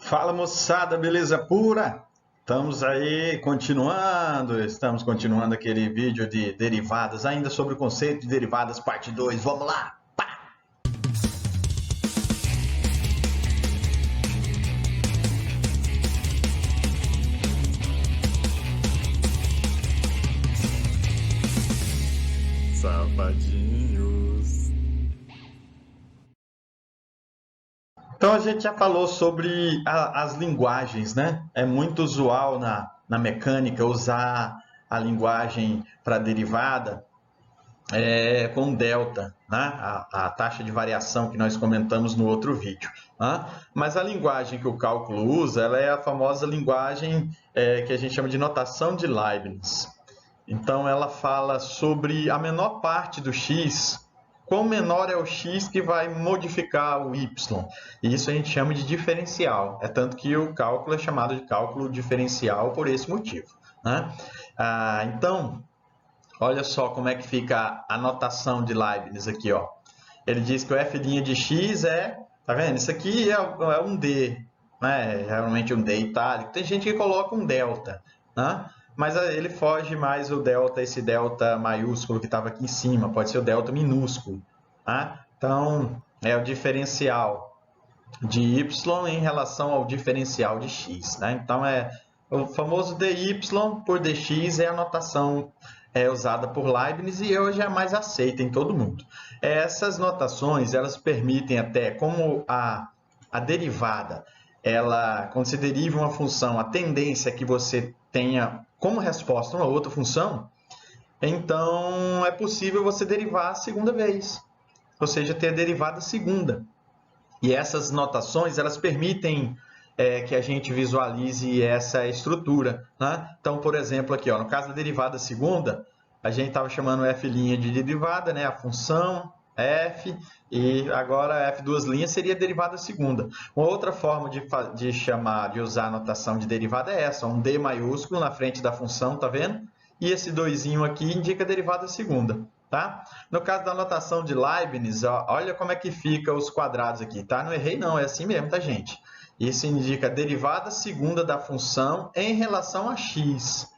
Fala moçada, beleza pura? Estamos continuando aquele vídeo de derivadas, ainda sobre o conceito de derivadas, parte 2. Vamos lá! Pá! Safadinhos. Então a gente já falou sobre as linguagens, né? É muito usual na mecânica usar a linguagem para derivada com delta, né? A taxa de variação que nós comentamos no outro vídeo. Né? Mas a linguagem que o cálculo usa, ela é a famosa linguagem que a gente chama de notação de Leibniz. Então ela fala sobre a menor parte do x, quão menor é o x que vai modificar o y. E isso a gente chama de diferencial. É tanto que o cálculo é chamado de cálculo diferencial por esse motivo. Né? Então, olha só como é que fica a notação de Leibniz aqui, ó. Ele diz que o f' de x tá vendo? Isso aqui é um d, né? Realmente um d itálico. Tem gente que coloca um delta, né? Mas ele foge mais o delta, esse delta maiúsculo que estava aqui em cima, pode ser o delta minúsculo, né? Então, é o diferencial de y em relação ao diferencial de x, né? Então, o famoso dy por dx é a notação usada por Leibniz e hoje é a mais aceita em todo mundo. Essas notações, elas permitem até, como a derivada, quando se deriva uma função, a tendência é que você tenha como resposta uma outra função, então é possível você derivar a segunda vez, ou seja, ter a derivada segunda. E essas notações, elas permitem que a gente visualize essa estrutura. Né? Então, por exemplo, aqui, ó, no caso da derivada segunda, a gente estava chamando f' de derivada, né? A função f, e agora f duas linhas seria a derivada segunda. Uma outra forma de usar a notação de derivada é essa, um d maiúsculo na frente da função, tá vendo? E esse doisinho aqui indica a derivada segunda. Tá? No caso da notação de Leibniz, ó, olha como é que fica os quadrados aqui, tá? Não errei não, é assim mesmo, tá, gente? Isso indica a derivada segunda da função em relação a x.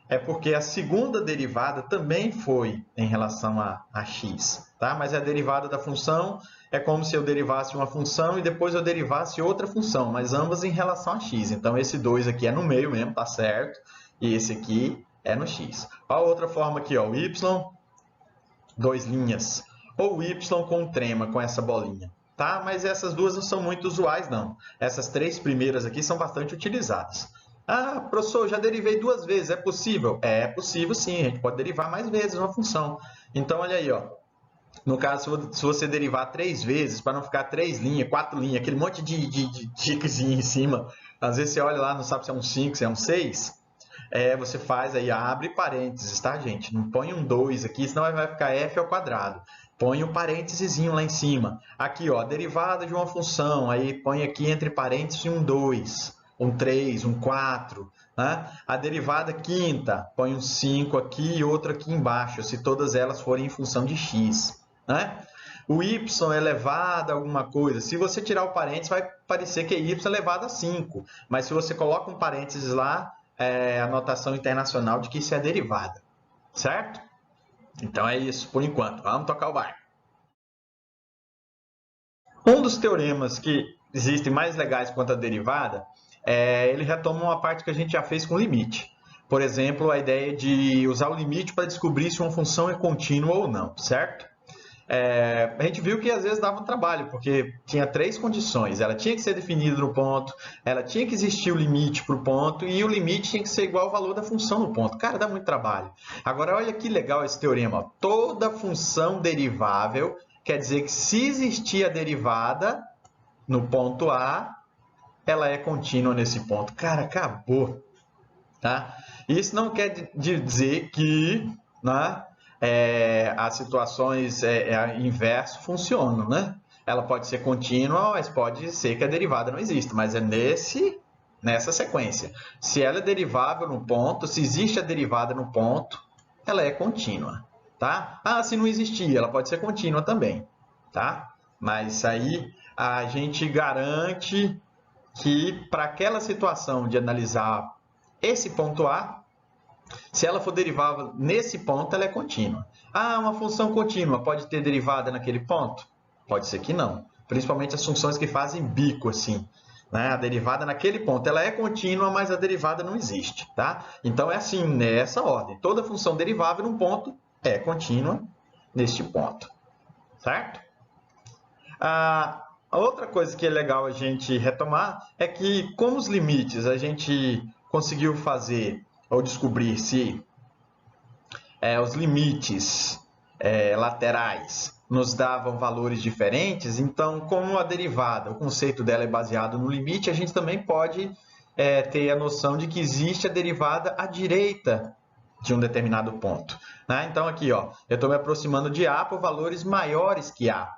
É porque a segunda derivada também foi em relação a x, tá? Mas a derivada da função é como se eu derivasse uma função e depois eu derivasse outra função, mas ambas em relação a x. Então, esse 2 aqui é no meio mesmo, tá certo? E esse aqui é no x. A outra forma aqui, ó, o y, dois linhas, ou y com trema, com essa bolinha, tá? Mas essas duas não são muito usuais, não. Essas três primeiras aqui são bastante utilizadas. Ah, professor, já derivei duas vezes, é possível? É possível sim, a gente pode derivar mais vezes uma função. Então, olha aí, ó. No caso, se você derivar três vezes, para não ficar três linhas, quatro linhas, aquele monte de tiquezinho em cima, às vezes você olha lá, não sabe se é um 5, se é um 6, você faz aí, abre parênteses, tá, gente? Não põe um 2 aqui, senão vai ficar f ao quadrado. Põe um parênteses lá em cima. Aqui, ó, derivada de uma função, aí põe aqui entre parênteses um 2, um 3, um 4. Né? A derivada quinta, põe um 5 aqui e outro aqui embaixo, se todas elas forem em função de x. Né? O y elevado a alguma coisa, se você tirar o parênteses, vai parecer que é y elevado a 5. Mas se você coloca um parênteses lá, a notação internacional de que isso é derivada, certo? Então é isso por enquanto, vamos tocar o barco. Um dos teoremas que existem mais legais quanto a derivada, ele retoma uma parte que a gente já fez com limite. Por exemplo, a ideia de usar o limite para descobrir se uma função é contínua ou não, certo? A gente viu que às vezes dava um trabalho, porque tinha três condições. Ela tinha que ser definida no ponto, ela tinha que existir o limite para o ponto e o limite tinha que ser igual ao valor da função no ponto. Cara, dá muito trabalho. Agora, olha que legal esse teorema. Ó. Toda função derivável quer dizer que se existir a derivada no ponto A, ela é contínua nesse ponto. Cara, acabou. Tá? Isso não quer dizer que... Né, as situações inverso funcionam, né? Ela pode ser contínua, mas pode ser que a derivada não exista, mas é nessa sequência. Se ela é derivável no ponto, se existe a derivada no ponto, ela é contínua, tá? Ah, se não existir, ela pode ser contínua também, tá? Mas aí a gente garante que para aquela situação de analisar esse ponto A, se ela for derivada nesse ponto, ela é contínua. Ah, uma função contínua pode ter derivada naquele ponto? Pode ser que não. Principalmente as funções que fazem bico assim. Né? A derivada naquele ponto, ela é contínua, mas a derivada não existe. Tá? Então é assim, nessa ordem. Toda função derivável num ponto é contínua neste ponto. Certo? A outra coisa que é legal a gente retomar é que, com os limites, a gente conseguiu fazer ou descobrir se os limites laterais nos davam valores diferentes. Então, como a derivada, o conceito dela é baseado no limite, a gente também pode ter a noção de que existe a derivada à direita de um determinado ponto. Né? Então, aqui, ó, eu estou me aproximando de A por valores maiores que A.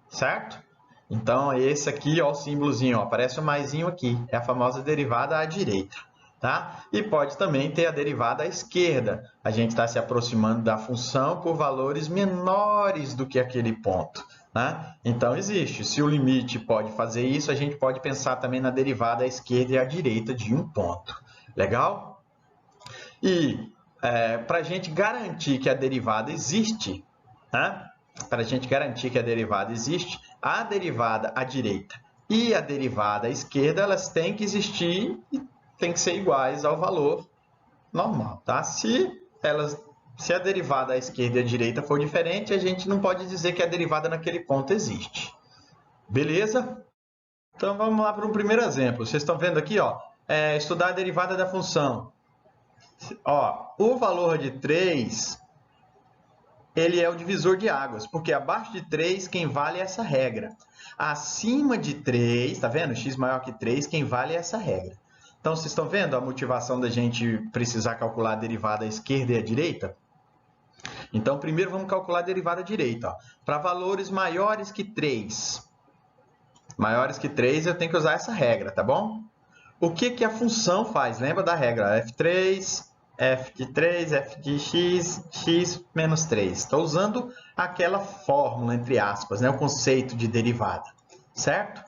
Certo? Então, esse aqui, ó, o símbolozinho, ó, aparece o maisinho aqui. É a famosa derivada à direita. Tá? E pode também ter a derivada à esquerda. A gente está se aproximando da função por valores menores do que aquele ponto. Né? Então, existe. Se o limite pode fazer isso, a gente pode pensar também na derivada à esquerda e à direita de um ponto. Legal? E para a gente garantir que a derivada existe, né? Para a gente garantir que a derivada existe, a derivada à direita e a derivada à esquerda, elas têm que existir e têm que ser iguais ao valor normal. Tá? Se a derivada à esquerda e à direita for diferente, a gente não pode dizer que a derivada naquele ponto existe. Beleza? Então, vamos lá para um primeiro exemplo. Vocês estão vendo aqui, ó, estudar a derivada da função. Ó, o valor de 3... ele é o divisor de águas, porque abaixo de 3, quem vale é essa regra. Acima de 3, tá vendo? X maior que 3, quem vale é essa regra. Então, vocês estão vendo a motivação da gente precisar calcular a derivada à esquerda e à direita? Então, primeiro vamos calcular a derivada à direita. Para valores maiores que 3. Maiores que 3, eu tenho que usar essa regra, tá bom? O que a função faz? Lembra da regra? F3... f de 3, f de x, x menos 3. Estou usando aquela fórmula, entre aspas, né? O conceito de derivada, certo?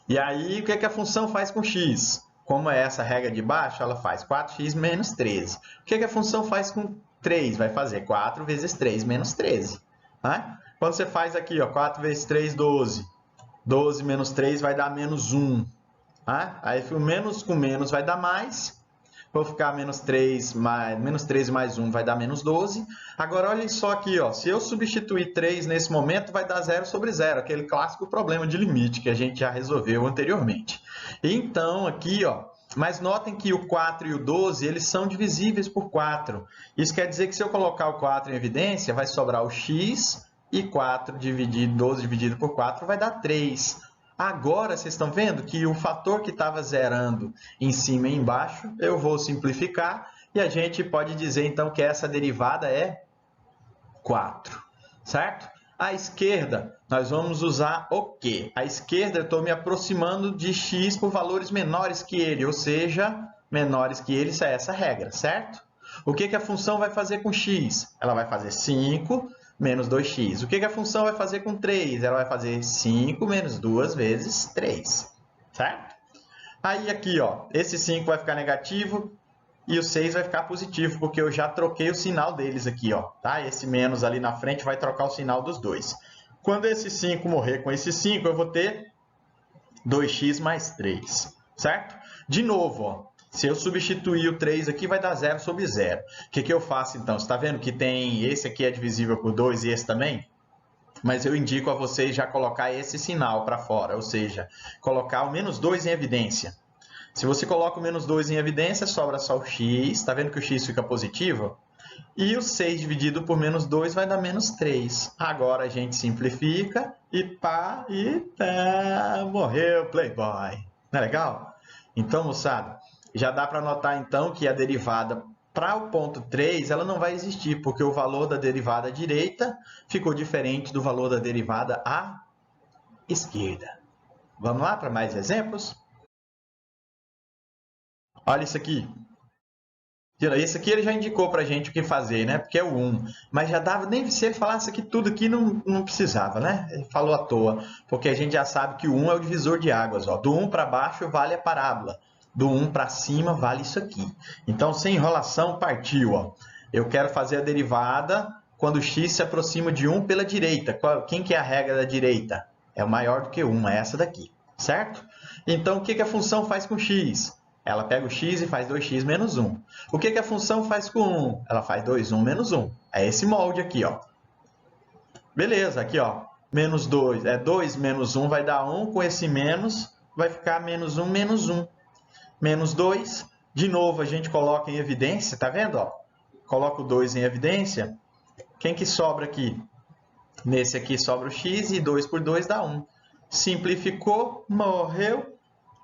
E aí, o que a função faz com x? Como é essa regra de baixo, ela faz 4x menos 13. O que a função faz com 3? Vai fazer 4 vezes 3 menos 13. Né? Quando você faz aqui, ó, 4 vezes 3, 12. 12 menos 3 vai dar menos 1. Né? Aí, o menos com menos vai dar mais. Vou ficar menos 13 mais 1 vai dar menos 12. Agora, olhem só aqui, ó, se eu substituir 3 nesse momento, vai dar 0 sobre 0, aquele clássico problema de limite que a gente já resolveu anteriormente. Então, aqui, ó, mas notem que o 4 e o 12, eles são divisíveis por 4. Isso quer dizer que se eu colocar o 4 em evidência, vai sobrar o x e 12 dividido por 4 vai dar 3. Agora, vocês estão vendo que o fator que estava zerando em cima e embaixo, eu vou simplificar e a gente pode dizer, então, que essa derivada é 4, certo? À esquerda, nós vamos usar o quê? À esquerda, eu estou me aproximando de x por valores menores que ele, ou seja, menores que ele, isso é essa regra, certo? O que a função vai fazer com x? Ela vai fazer 5 menos 2x. O que a função vai fazer com 3? Ela vai fazer 5 menos 2 vezes 3, certo? Aí aqui, ó, esse 5 vai ficar negativo e o 6 vai ficar positivo, porque eu já troquei o sinal deles aqui, ó, tá? Esse menos ali na frente vai trocar o sinal dos dois. Quando esse 5 morrer com esse 5, eu vou ter 2x mais 3, certo? De novo, ó, se eu substituir o 3 aqui, vai dar 0 sobre 0. O que eu faço, então? Você está vendo que tem esse aqui é divisível por 2 e esse também? Mas eu indico a vocês já colocar esse sinal para fora, ou seja, colocar o menos 2 em evidência. Se você coloca o menos 2 em evidência, sobra só o x. Está vendo que o x fica positivo? E o 6 dividido por menos 2 vai dar menos 3. Agora a gente simplifica e pá, e morreu o Playboy. Não é legal? Então, moçada, já dá para notar então que a derivada para o ponto 3 ela não vai existir, porque o valor da derivada à direita ficou diferente do valor da derivada à esquerda. Vamos lá para mais exemplos? Olha isso aqui. Esse aqui ele já indicou para a gente o que fazer, né? Porque é o 1. Mas já dava, nem se ele falasse aqui tudo aqui, não precisava, né? Ele falou à toa. Porque a gente já sabe que o 1 é o divisor de águas. Ó. Do 1 para baixo vale a parábola. Do 1 para cima vale isso aqui. Então, sem enrolação, partiu. Ó. Eu quero fazer a derivada quando x se aproxima de 1 pela direita. Quem que é a regra da direita? É o maior do que 1, é essa daqui. Certo? Então, o que a função faz com x? Ela pega o x e faz 2x menos 1. O que a função faz com 1? Ela faz 2, 1 menos 1. É esse molde aqui, ó. Beleza, aqui, ó. Menos 2. 2 menos 1 vai dar 1. Com esse menos, vai ficar menos 1, menos 1. Menos 2. De novo, a gente coloca em evidência. Tá vendo, ó? Coloca o 2 em evidência. Quem que sobra aqui? Nesse aqui sobra o x e 2 por 2 dá 1. Simplificou, morreu.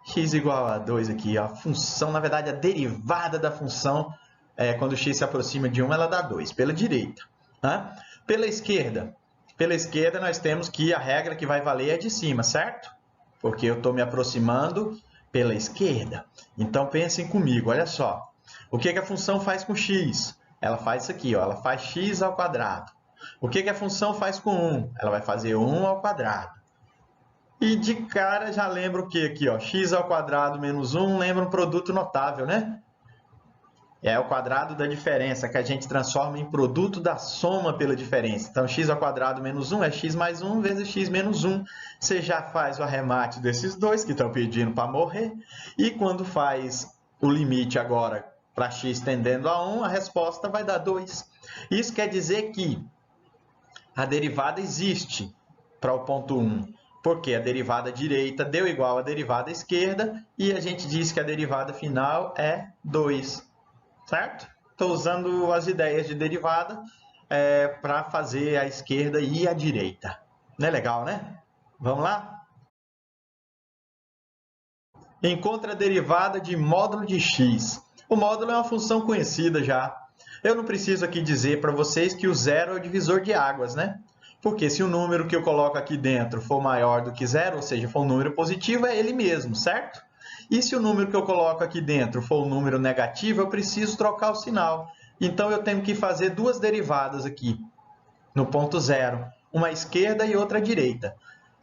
X igual a 2 aqui, ó. A função, na verdade, a derivada da função, quando x se aproxima de 1, ela dá 2, pela direita. Tá? Pela esquerda, nós temos que a regra que vai valer é de cima, certo? Porque eu estou me aproximando pela esquerda. Então, pensem comigo, olha só. O que a função faz com x? Ela faz isso aqui, ó. Ela faz x ao quadrado. O que a função faz com 1? Ela vai fazer 1 ao quadrado. E de cara já lembra o que aqui, ó? X ao quadrado menos 1 lembra um produto notável, né? É o quadrado da diferença, que a gente transforma em produto da soma pela diferença. Então, x ao quadrado menos 1 é x mais 1 vezes x menos 1. Você já faz o arremate desses dois que estão pedindo para morrer. E quando faz o limite agora para x tendendo a 1, a resposta vai dar 2. Isso quer dizer que a derivada existe para o ponto 1. Porque a derivada direita deu igual à derivada esquerda e a gente diz que a derivada final é 2, certo? Estou usando as ideias de derivada para fazer a esquerda e a direita. Não é legal, né? Vamos lá? Encontre a derivada de módulo de x. O módulo é uma função conhecida já. Eu não preciso aqui dizer para vocês que o zero é o divisor de águas, né? Porque se o número que eu coloco aqui dentro for maior do que zero, ou seja, for um número positivo, é ele mesmo, certo? E se o número que eu coloco aqui dentro for um número negativo, eu preciso trocar o sinal. Então, eu tenho que fazer duas derivadas aqui, no ponto zero. Uma à esquerda e outra à direita.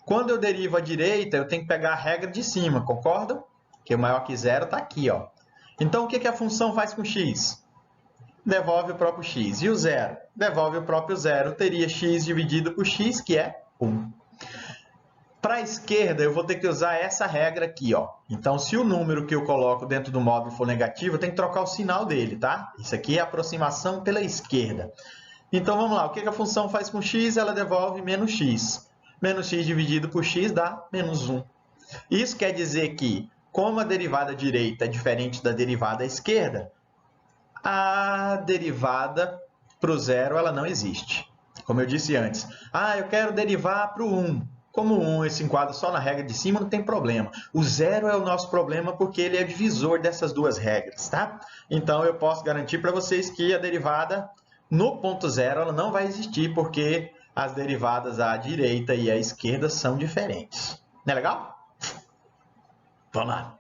Quando eu derivo à direita, eu tenho que pegar a regra de cima, concordam? Que o maior que zero está aqui, ó. Então, o que a função faz com x? Devolve o próprio x. E o zero? Devolve o próprio zero. Teria x dividido por x, que é 1. Para a esquerda, eu vou ter que usar essa regra aqui, ó. Então, se o número que eu coloco dentro do módulo for negativo, eu tenho que trocar o sinal dele, tá? Isso aqui é a aproximação pela esquerda. Então, vamos lá. O que a função faz com x? Ela devolve menos x. Menos x dividido por x dá menos 1. Isso quer dizer que, como a derivada direita é diferente da derivada esquerda, a derivada para o zero ela não existe. Como eu disse antes, eu quero derivar para o 1. Como o 1 se enquadra só na regra de cima, não tem problema. O zero é o nosso problema porque ele é divisor dessas duas regras, tá? Então, eu posso garantir para vocês que a derivada no ponto zero ela não vai existir porque as derivadas à direita e à esquerda são diferentes. Não é legal? Vamos lá.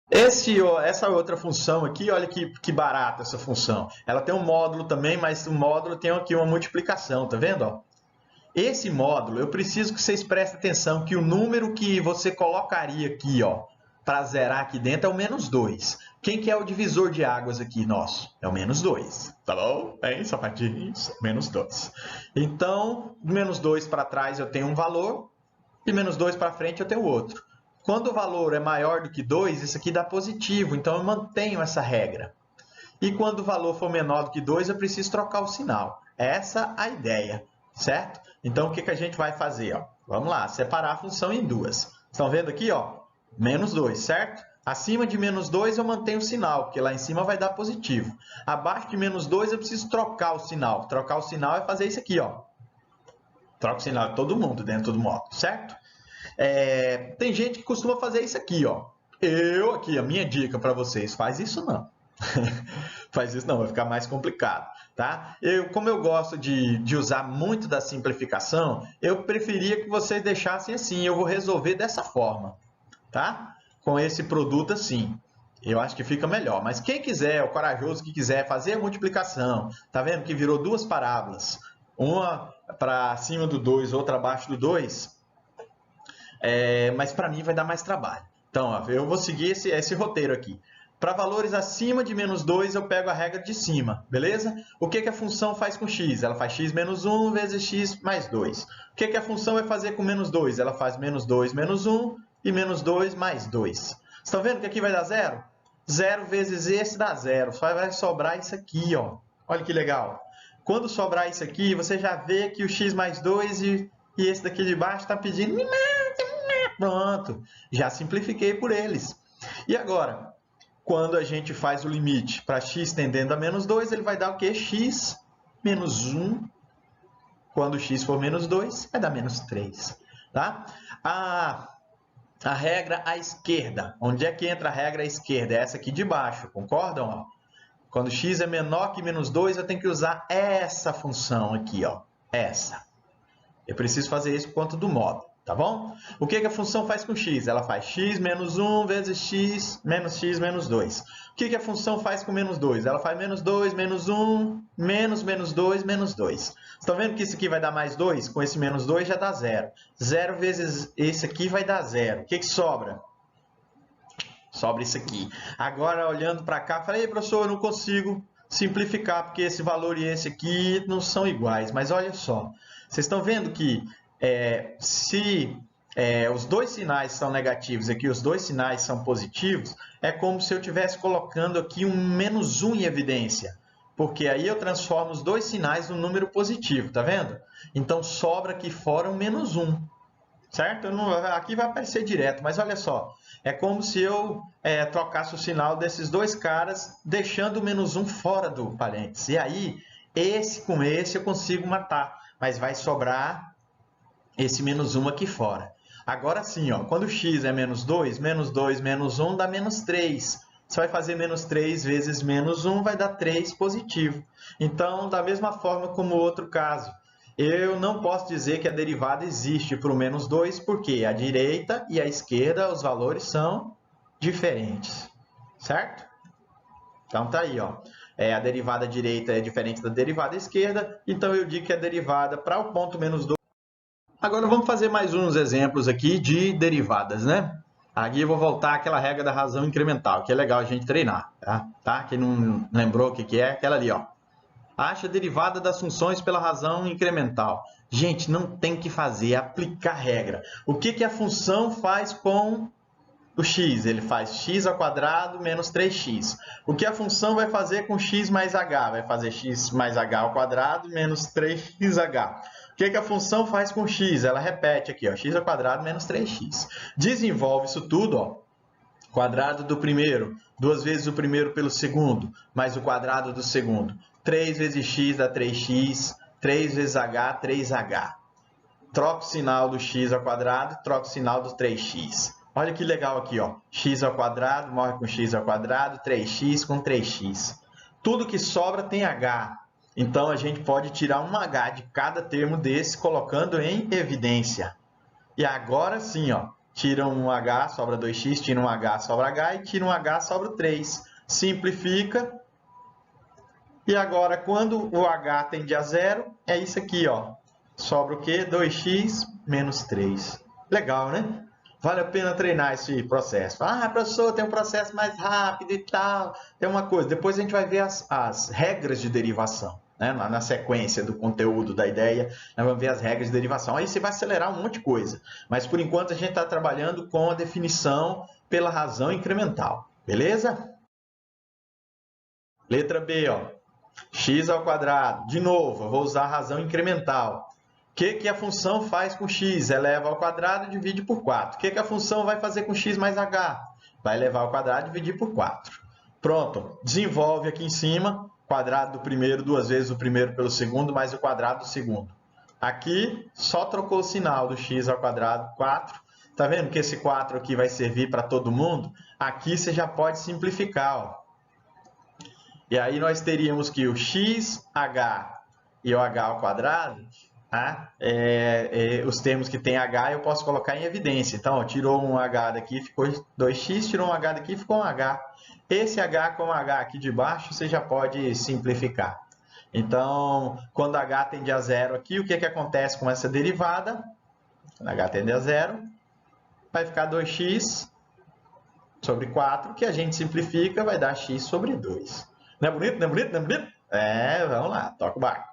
Essa outra função aqui, olha que barata essa função. Ela tem um módulo também, mas o módulo tem aqui uma multiplicação, tá vendo? Ó? Esse módulo, eu preciso que vocês prestem atenção que o número que você colocaria aqui, ó, para zerar aqui dentro é o menos 2. Quem que é o divisor de águas aqui nosso? É o menos 2, tá bom? É isso, sapatinhos? Menos 2. Então, menos 2 para trás eu tenho um valor e menos 2 para frente eu tenho outro. Quando o valor é maior do que 2, isso aqui dá positivo, então eu mantenho essa regra. E quando o valor for menor do que 2, eu preciso trocar o sinal. Essa é a ideia, certo? Então, o que a gente vai fazer? Ó? Vamos lá, separar a função em duas. Estão vendo aqui? Ó? Menos 2, certo? Acima de menos 2 eu mantenho o sinal, porque lá em cima vai dar positivo. Abaixo de menos 2 eu preciso trocar o sinal. Trocar o sinal é fazer isso aqui, ó. Troca o sinal de todo mundo dentro do módulo, certo? Tem gente que costuma fazer isso aqui, ó. A minha dica para vocês, faz isso não. Faz isso não, vai ficar mais complicado, tá? Como eu gosto de usar muito da simplificação, eu preferia que vocês deixassem assim. Eu vou resolver dessa forma, tá? Com esse produto assim. Eu acho que fica melhor. Mas quem quiser, o corajoso que quiser fazer a multiplicação, tá vendo que virou duas parábolas, uma para cima do 2, outra abaixo do 2, mas para mim vai dar mais trabalho. Então, ó, eu vou seguir esse roteiro aqui. Para valores acima de menos 2, eu pego a regra de cima, beleza? O que a função faz com x? Ela faz x menos 1 vezes x mais 2. O que a função vai fazer com menos 2? Ela faz menos 2 menos 1 e menos 2 mais 2. Estão vendo que aqui vai dar zero? 0 vezes esse dá zero. Só vai sobrar isso aqui, ó. Olha que legal. Quando sobrar isso aqui, você já vê que o x mais 2 e esse daqui de baixo está pedindo... Pronto. Já simplifiquei por eles. E agora, quando a gente faz o limite para x tendendo a menos 2, ele vai dar o quê? X menos 1. Quando x for menos 2, vai dar menos 3. Tá? A regra à esquerda. Onde é que entra a regra à esquerda? É essa aqui de baixo, concordam? Ó? Quando x é menor que menos 2, eu tenho que usar essa função aqui, ó. Essa. Eu preciso fazer isso por conta do modo, tá bom? O que a função faz com x? Ela faz x menos 1 vezes x menos 2. O que a função faz com menos 2? Ela faz menos 2, menos 1, menos 2, menos 2. Estão vendo que isso aqui vai dar mais 2? Com esse menos 2 já dá 0. 0 vezes esse aqui vai dar 0. O que sobra? Sobra isso aqui. Agora, olhando para cá, falei, professor, eu não consigo simplificar, porque esse valor e esse aqui não são iguais. Mas olha só, vocês estão vendo que se os dois sinais são negativos e aqui os dois sinais são positivos, é como se eu estivesse colocando aqui um menos 1 em evidência. Porque aí eu transformo os dois sinais num número positivo, tá vendo? Então, sobra aqui fora um menos 1. Certo? Aqui vai aparecer direto, mas olha só. É como se eu trocasse o sinal desses dois caras, deixando o menos 1 fora do parênteses. E aí, esse com esse eu consigo matar. Mas vai sobrar esse menos 1 aqui fora. Agora sim, ó, quando x é menos 2 menos 1 dá menos 3. Você vai fazer menos 3 vezes menos 1, vai dar 3 positivo. Então, da mesma forma como o outro caso, eu não posso dizer que a derivada existe para o menos 2, porque a direita e a esquerda, os valores são diferentes, certo? Então, tá aí, ó. A derivada direita é diferente da derivada esquerda, então eu digo que a derivada para o ponto menos 2... Agora, vamos fazer mais uns exemplos aqui de derivadas, né? Aqui eu vou voltar àquela regra da razão incremental, que é legal a gente treinar, tá? Quem não lembrou o que é, aquela ali, ó. Acha a derivada das funções pela razão incremental. Gente, não tem que fazer, é aplicar regra. O que a função faz com o x? Ele faz x ao quadrado menos 3x. O que a função vai fazer com x mais h? Vai fazer x mais h ao quadrado menos 3xh. O que a função faz com x? Ela repete aqui, ó, x ao quadrado menos 3x. Desenvolve isso tudo, ó. Quadrado do primeiro, 2 vezes o primeiro pelo segundo, mais o quadrado do segundo. 3 vezes x dá 3x, 3 vezes h, 3h. Troca o sinal do x ao quadrado, troca o sinal do 3x. Olha que legal aqui, ó. X ao quadrado morre com x ao quadrado, 3x com 3x. Tudo que sobra tem h. Então, a gente pode tirar um h de cada termo desse, colocando em evidência. E agora sim, ó. Tira um h, sobra 2x, tira um h, sobra h, e tira um h, sobra 3. Simplifica. E agora, quando o h tende a zero, é isso aqui, ó. Sobra o quê? 2x menos 3. Legal, né? Vale a pena treinar esse processo. Ah, professor, tem um processo mais rápido e tal. Tem uma coisa. Depois a gente vai ver as regras de derivação. Né? Na sequência do conteúdo da ideia, nós vamos ver as regras de derivação. Aí você vai acelerar um monte de coisa. Mas, por enquanto, a gente está trabalhando com a definição pela razão incremental. Beleza? Letra B, ó. X ao quadrado. De novo, eu vou usar a razão incremental. O que a função faz com x? Eleva ao quadrado e divide por 4. O que a função vai fazer com x mais h? Vai elevar ao quadrado e dividir por 4. Pronto. Desenvolve aqui em cima. Quadrado do primeiro, 2 vezes o primeiro pelo segundo, mais o quadrado do segundo. Aqui, só trocou o sinal do x ao quadrado, 4. Tá vendo que esse 4 aqui vai servir para todo mundo? Aqui você já pode simplificar, ó. E aí nós teríamos que o xh e o h ao quadrado Tá? Os termos que tem H eu posso colocar em evidência. Então, ó, tirou um H daqui, ficou 2x, tirou um H daqui, ficou um H. Esse H com H aqui de baixo, você já pode simplificar. Então, quando H tende a zero aqui, o que acontece com essa derivada? Quando H tende a zero, vai ficar 2x sobre 4, que a gente simplifica, vai dar x sobre 2. Não é bonito? Não é bonito? Não é bonito? Vamos lá, toca o barco.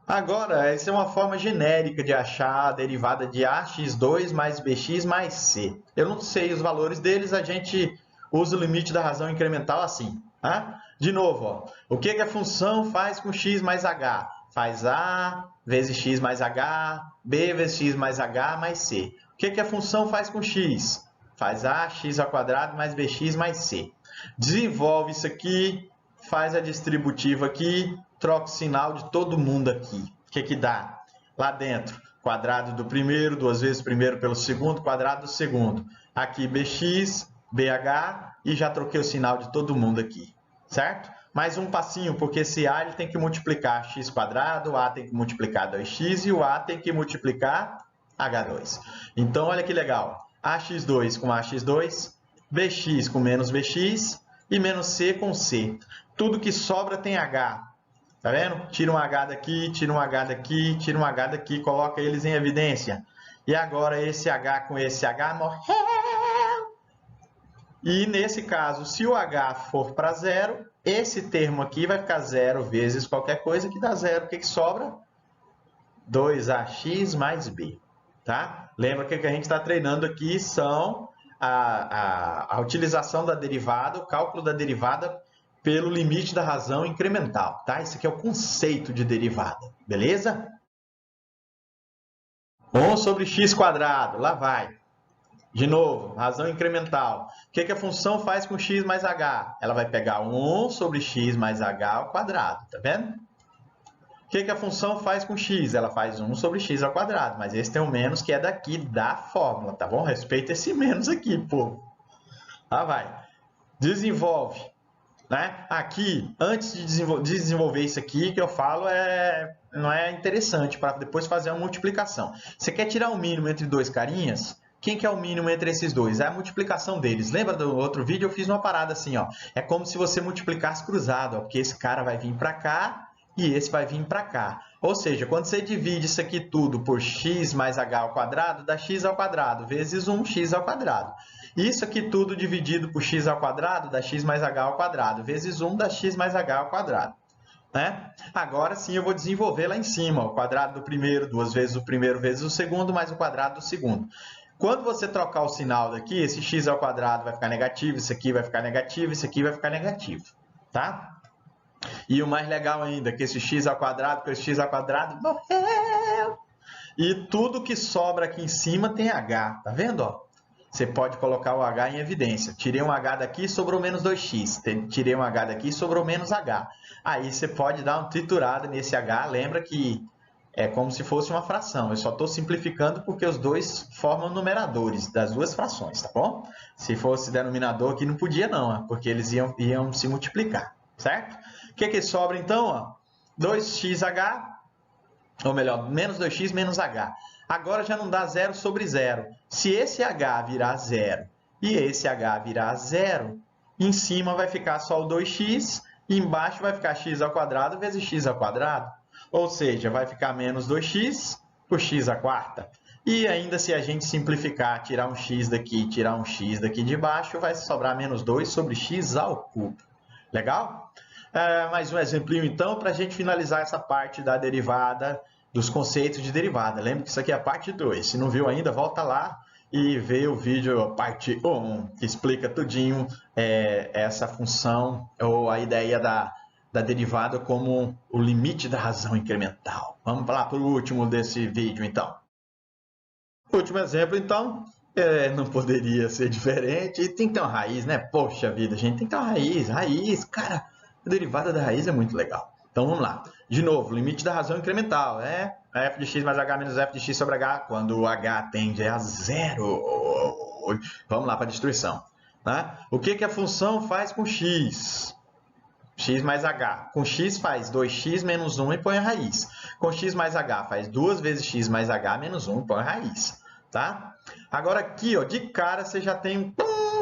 Agora, essa é uma forma genérica de achar a derivada de ax2 mais bx mais c. Eu não sei os valores deles, a gente usa o limite da razão incremental assim. Tá? De novo, ó, o que a função faz com x mais h? Faz a vezes x mais h, b vezes x mais h mais c. O que a função faz com x? Faz a x ao quadrado mais bx mais c. Desenvolve isso aqui, faz a distributiva aqui, troca o sinal de todo mundo aqui. O que dá? Lá dentro, quadrado do primeiro, 2 vezes o primeiro pelo segundo, quadrado do segundo. Aqui bx, bh, e já troquei o sinal de todo mundo aqui, certo? Mais um passinho, porque esse a ele tem que multiplicar x quadrado, o a tem que multiplicar 2x e o a tem que multiplicar h2. Então, olha que legal. ax2 com ax2, bx com menos bx e menos c com c. Tudo que sobra tem h. Tá vendo? Tira um h daqui, tira um h daqui, tira um h daqui, coloca eles em evidência. E agora esse h com esse h morreu. E nesse caso, se o h for para zero, esse termo aqui vai ficar zero vezes qualquer coisa que dá zero. O que sobra? 2ax mais b. Tá? Lembra que o que a gente está treinando aqui são a utilização da derivada, o cálculo da derivada pelo limite da razão incremental, tá? Esse aqui é o conceito de derivada, beleza? 1 sobre x quadrado, lá vai. De novo, razão incremental. O que a função faz com x mais h? Ela vai pegar 1 sobre x mais h ao quadrado, tá vendo? O que a função faz com x? Ela faz 1 sobre x ao quadrado, mas esse tem um menos que é daqui da fórmula, tá bom? Respeita esse menos aqui, pô. Lá vai. Desenvolve. Né? Aqui, antes de desenvolver isso aqui, que eu falo não é interessante para depois fazer uma multiplicação. Você quer tirar o mínimo entre dois carinhas? Quem que é o mínimo entre esses dois? É a multiplicação deles. Lembra do outro vídeo? Eu fiz uma parada assim, ó. É como se você multiplicasse cruzado, ó, porque esse cara vai vir para cá e esse vai vir para cá. Ou seja, quando você divide isso aqui tudo por x mais h ao quadrado, dá x ao quadrado vezes 1x ao quadrado. Isso aqui tudo dividido por x ao quadrado dá x mais h ao quadrado, vezes 1 dá x mais h ao quadrado. Né? Agora sim eu vou desenvolver lá em cima, o quadrado do primeiro, 2 vezes o primeiro vezes o segundo, mais o quadrado do segundo. Quando você trocar o sinal daqui, esse x ao quadrado vai ficar negativo, isso aqui vai ficar negativo, isso aqui vai ficar negativo. Tá? E o mais legal ainda, que esse x ao quadrado com esse x ao quadrado morreu. E tudo que sobra aqui em cima tem h, tá vendo? Ó? Você pode colocar o h em evidência. Tirei um h daqui, sobrou menos 2x. Tirei um h daqui, sobrou menos h. Aí você pode dar uma triturada nesse h. Lembra que é como se fosse uma fração. Eu só estou simplificando porque os dois formam numeradores das duas frações, tá bom? Se fosse denominador aqui não podia não, porque eles iam se multiplicar, certo? O que sobra então? Ó? 2xh, ou melhor, menos 2x menos h. Agora já não dá 0 sobre 0. Se esse h virar 0 e esse h virar 0, em cima vai ficar só o 2x e embaixo vai ficar x ao quadrado vezes x ao quadrado. Ou seja, vai ficar menos 2x por x à quarta. E ainda se a gente simplificar, tirar um x daqui e tirar um x daqui de baixo, vai sobrar menos 2 sobre x ao cubo. Legal? Mais um exemplinho então para a gente finalizar essa parte da derivada, dos conceitos de derivada. Lembra que isso aqui é a parte 2. Se não viu ainda, volta lá e vê o vídeo parte 1, que explica tudinho essa função ou a ideia da derivada como o limite da razão incremental. Vamos lá para o último desse vídeo então. O último exemplo então, não poderia ser diferente. E tem que ter uma raiz, né? Poxa vida, gente, tem que ter uma raiz. Raiz, cara, a derivada da raiz é muito legal. Então vamos lá. De novo, limite da razão incremental. F de x mais h menos f de x sobre h, quando o h tende a zero. Vamos lá para a destruição. Tá? O que a função faz com x? x mais h. Com x faz 2x menos 1 e põe a raiz. Com x mais h faz 2 vezes x mais h menos 1 e põe a raiz. Tá? Agora aqui, ó, de cara você já tem um...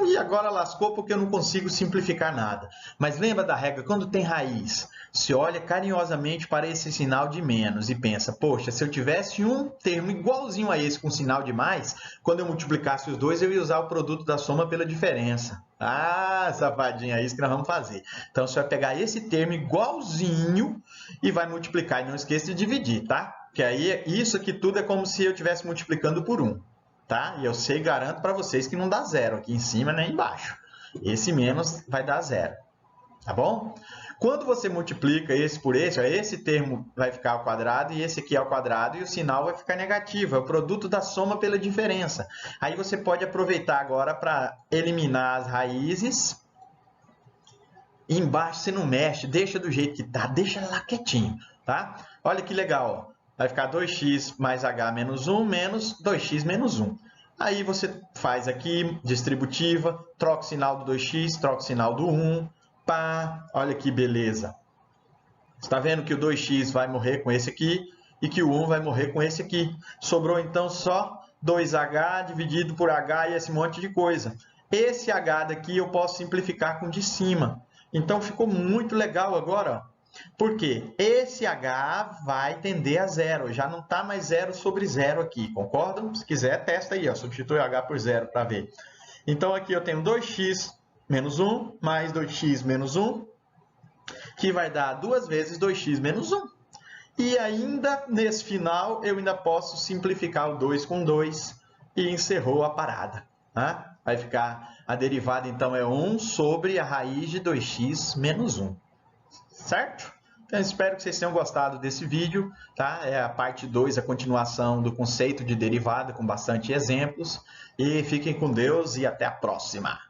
E agora lascou porque eu não consigo simplificar nada. Mas lembra da regra, quando tem raiz, você olha carinhosamente para esse sinal de menos e pensa, poxa, se eu tivesse um termo igualzinho a esse com sinal de mais, quando eu multiplicasse os dois, eu ia usar o produto da soma pela diferença. Ah, safadinho, é isso que nós vamos fazer. Então, você vai pegar esse termo igualzinho e vai multiplicar. E não esqueça de dividir, tá? Porque aí, isso aqui tudo é como se eu estivesse multiplicando por 1. Tá? E eu sei, garanto para vocês que não dá zero aqui em cima nem embaixo. Esse menos vai dar zero. Tá bom? Quando você multiplica esse por esse termo vai ficar ao quadrado e esse aqui ao quadrado e o sinal vai ficar negativo. É o produto da soma pela diferença. Aí você pode aproveitar agora para eliminar as raízes. E embaixo você não mexe, deixa do jeito que tá, deixa lá quietinho. Tá? Olha que legal, ó. Vai ficar 2x mais h menos 1 menos 2x menos 1. Aí você faz aqui, distributiva, troca o sinal do 2x, troca o sinal do 1. Pá, olha que beleza. Você está vendo que o 2x vai morrer com esse aqui e que o 1 vai morrer com esse aqui. Sobrou então só 2h dividido por h e esse monte de coisa. Esse h daqui eu posso simplificar com o de cima. Então ficou muito legal agora, ó. Por quê? Esse h vai tender a zero, já não está mais 0 sobre 0 aqui, concordam? Se quiser, testa aí, ó, substitui h por 0 para ver. Então aqui eu tenho 2x menos 1 mais 2x menos 1, que vai dar 2 vezes 2x menos 1. E ainda, nesse final, eu ainda posso simplificar o 2 com 2 e encerrou a parada. Tá? Vai ficar, a derivada então é 1 sobre a raiz de 2x menos 1. Certo? Então, espero que vocês tenham gostado desse vídeo, tá? É a parte 2, a continuação do conceito de derivada, com bastante exemplos. E fiquem com Deus e até a próxima!